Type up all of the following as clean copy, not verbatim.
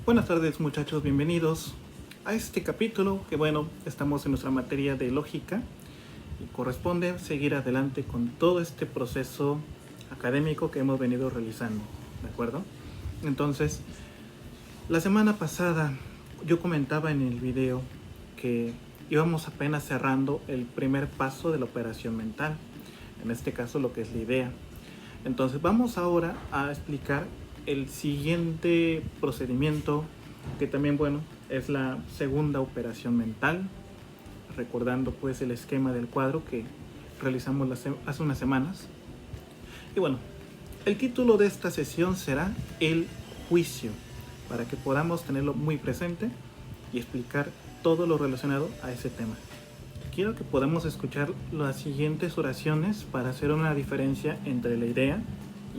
Buenas tardes muchachos, bienvenidos a este capítulo que estamos en nuestra materia de lógica y corresponde seguir adelante con todo este proceso académico que hemos venido realizando, ¿de acuerdo? Entonces, la semana pasada yo comentaba en el video que íbamos apenas cerrando el primer paso de la operación mental, en este caso lo que es la idea. Entonces vamos ahora a explicar el siguiente procedimiento, que también es la segunda operación mental, recordando pues el esquema del cuadro que realizamos hace unas semanas. Y el título de esta sesión será el juicio, para que podamos tenerlo muy presente y explicar todo lo relacionado a ese tema. Quiero que podamos escuchar las siguientes oraciones para hacer una diferencia entre la idea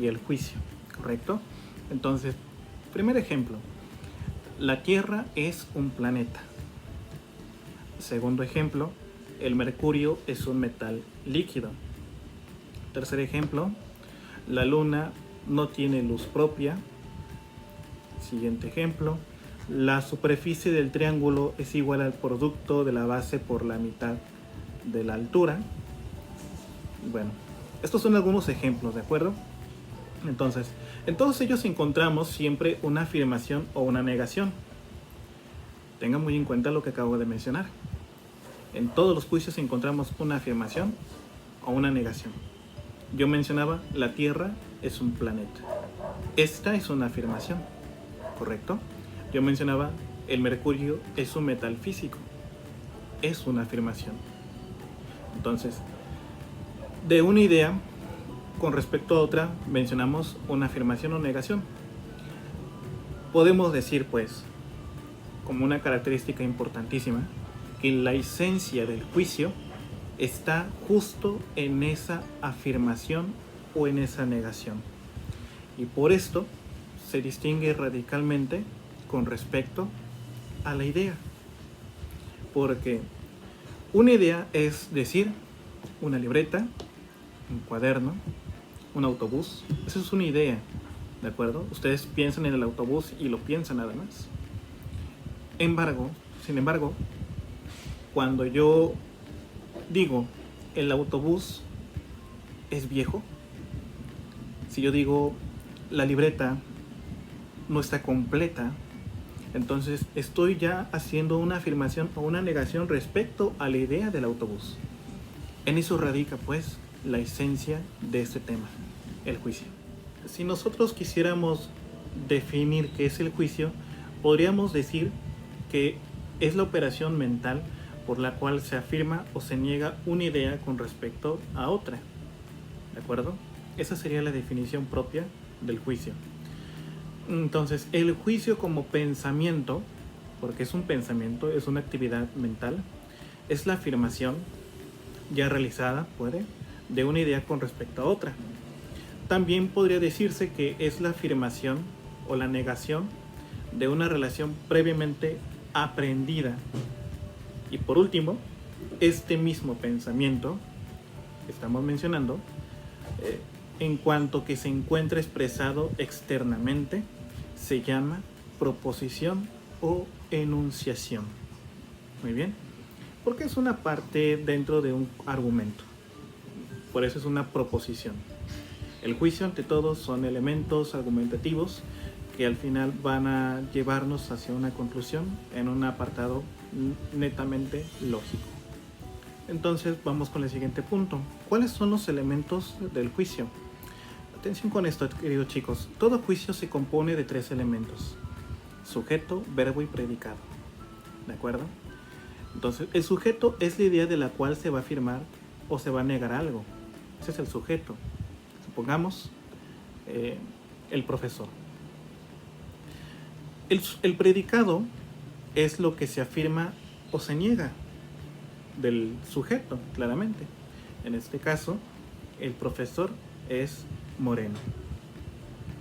y el juicio, ¿correcto? Entonces, primer ejemplo, la Tierra es un planeta. Segundo ejemplo, el mercurio es un metal líquido. Tercer ejemplo, la Luna no tiene luz propia. Siguiente ejemplo, la superficie del triángulo es igual al producto de la base por la mitad de la altura. Estos son algunos ejemplos, ¿de acuerdo? Entonces, en todos ellos encontramos siempre una afirmación o una negación. Tengan muy en cuenta lo que acabo de mencionar. En todos los juicios encontramos una afirmación o una negación. Yo mencionaba, la Tierra es un planeta. Esta es una afirmación, ¿correcto? Yo mencionaba, el mercurio es un metal físico. Es una afirmación. Entonces, de una idea con respecto a otra, mencionamos una afirmación o negación. Podemos decir, pues, como una característica importantísima, que la esencia del juicio está justo en esa afirmación o en esa negación. Y por esto se distingue radicalmente con respecto a la idea. Porque una idea es decir, una libreta, un cuaderno, un autobús. Eso es una idea, ¿de acuerdo? Ustedes piensan en el autobús y lo piensan nada más. Sin embargo, cuando yo digo el autobús es viejo, si yo digo la libreta no está completa, entonces estoy ya haciendo una afirmación o una negación respecto a la idea del autobús. En eso radica pues la esencia de este tema, el juicio. Si nosotros quisiéramos definir qué es el juicio, podríamos decir que es la operación mental por la cual se afirma o se niega una idea con respecto a otra. ¿De acuerdo? Esa sería la definición propia del juicio. Entonces, el juicio como pensamiento, porque es un pensamiento, es una actividad mental, es la afirmación ya realizada, de una idea con respecto a otra. También podría decirse que es la afirmación o la negación de una relación previamente aprendida. Y por último, este mismo pensamiento que estamos mencionando, en cuanto que se encuentra expresado externamente, se llama proposición o enunciación. Muy bien, porque es una parte dentro de un argumento. Por eso es una proposición. El juicio, ante todo, son elementos argumentativos que al final van a llevarnos hacia una conclusión en un apartado netamente lógico. Entonces vamos con el siguiente punto. ¿Cuáles son los elementos del juicio? Atención con esto, queridos chicos. Todo juicio se compone de 3 elementos: sujeto, verbo y predicado. ¿De acuerdo? Entonces, el sujeto es la idea de la cual se va a afirmar o se va a negar algo. Ese es el sujeto. Supongamos el profesor. El predicado es lo que se afirma o se niega del sujeto, claramente. En este caso, el profesor es moreno.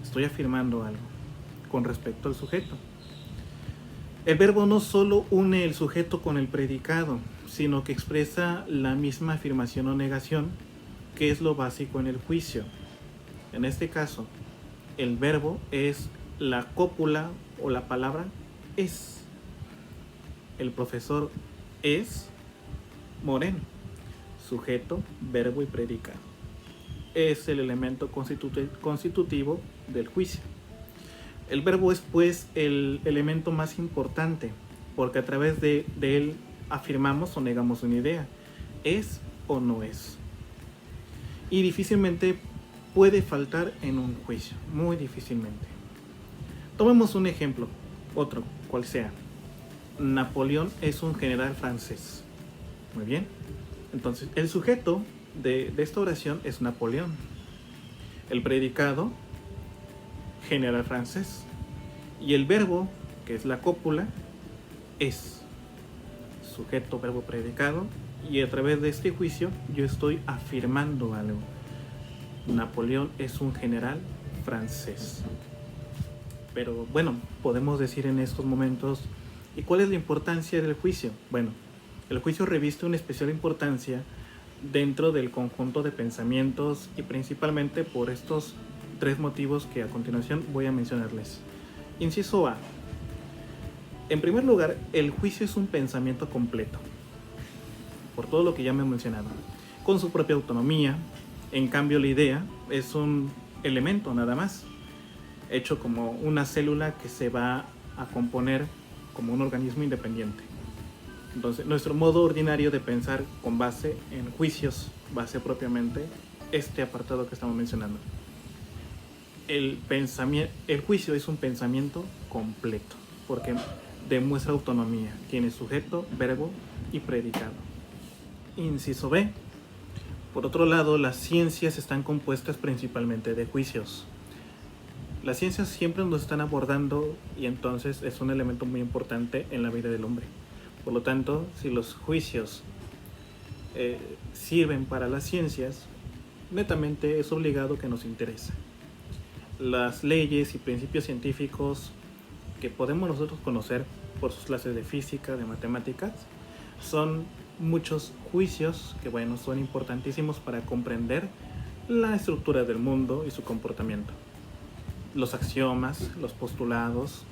Estoy afirmando algo con respecto al sujeto. El verbo no solo une el sujeto con el predicado, sino que expresa la misma afirmación o negación, que es lo básico en el juicio. En este caso, el verbo es la cópula o la palabra es. El profesor es Moreno. Sujeto, verbo y predicado. Es el elemento constitutivo del juicio. El verbo es pues el elemento más importante, porque a través de él afirmamos o negamos una idea. ¿Es o no es? Y difícilmente puede faltar en un juicio, muy difícilmente. Tomemos un ejemplo, otro, cual sea. Napoleón es un general francés. Muy bien. Entonces, el sujeto de esta oración es Napoleón. El predicado, general francés. Y el verbo, que es la cópula, es sujeto, verbo, predicado. Y a través de este juicio yo estoy afirmando algo. Napoleón es un general francés. Pero bueno, podemos decir en estos momentos, ¿y cuál es la importancia del juicio? Bueno, el juicio reviste una especial importancia dentro del conjunto de pensamientos y principalmente por estos 3 motivos que a continuación voy a mencionarles. Inciso A. En primer lugar, el juicio es un pensamiento completo, por todo lo que ya me he mencionado, con su propia autonomía. En cambio, la idea es un elemento nada más, hecho como una célula que se va a componer como un organismo independiente. Entonces, nuestro modo ordinario de pensar con base en juicios va a ser propiamente este apartado que estamos mencionando. El juicio es un pensamiento completo, porque demuestra autonomía, tiene sujeto, verbo y predicado. Inciso B. Por otro lado, las ciencias están compuestas principalmente de juicios. Las ciencias siempre nos están abordando y entonces es un elemento muy importante en la vida del hombre. Por lo tanto, si los juicios sirven para las ciencias, netamente es obligado que nos interese. Las leyes y principios científicos que podemos nosotros conocer por sus clases de física, de matemáticas, son muchos juicios que, bueno, son importantísimos para comprender la estructura del mundo y su comportamiento. Los axiomas, los postulados,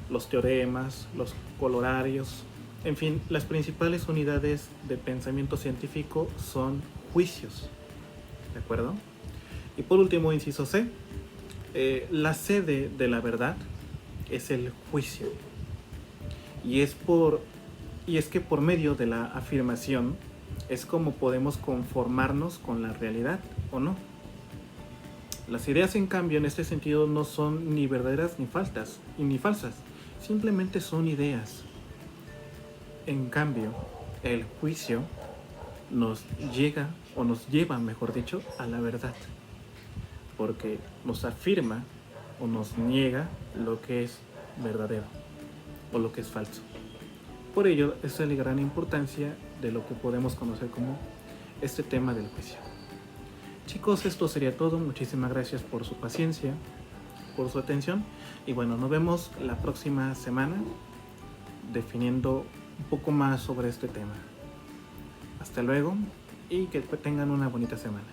los teoremas, los colorarios, en fin, las principales unidades de pensamiento científico son juicios, ¿de acuerdo? Y por último, inciso C, la sede de la verdad es el juicio. Y es que por medio de la afirmación es como podemos conformarnos con la realidad o no. Las ideas, en cambio, en este sentido no son ni verdaderas ni falsas, simplemente son ideas. En cambio, el juicio nos lleva, mejor dicho, a la verdad, porque nos afirma o nos niega lo que es verdadero o lo que es falso. Por ello, esa es la gran importancia de lo que podemos conocer como este tema del juicio. Chicos, esto sería todo. Muchísimas gracias por su paciencia, por su atención. Y bueno, nos vemos la próxima semana definiendo un poco más sobre este tema. Hasta luego y que tengan una bonita semana.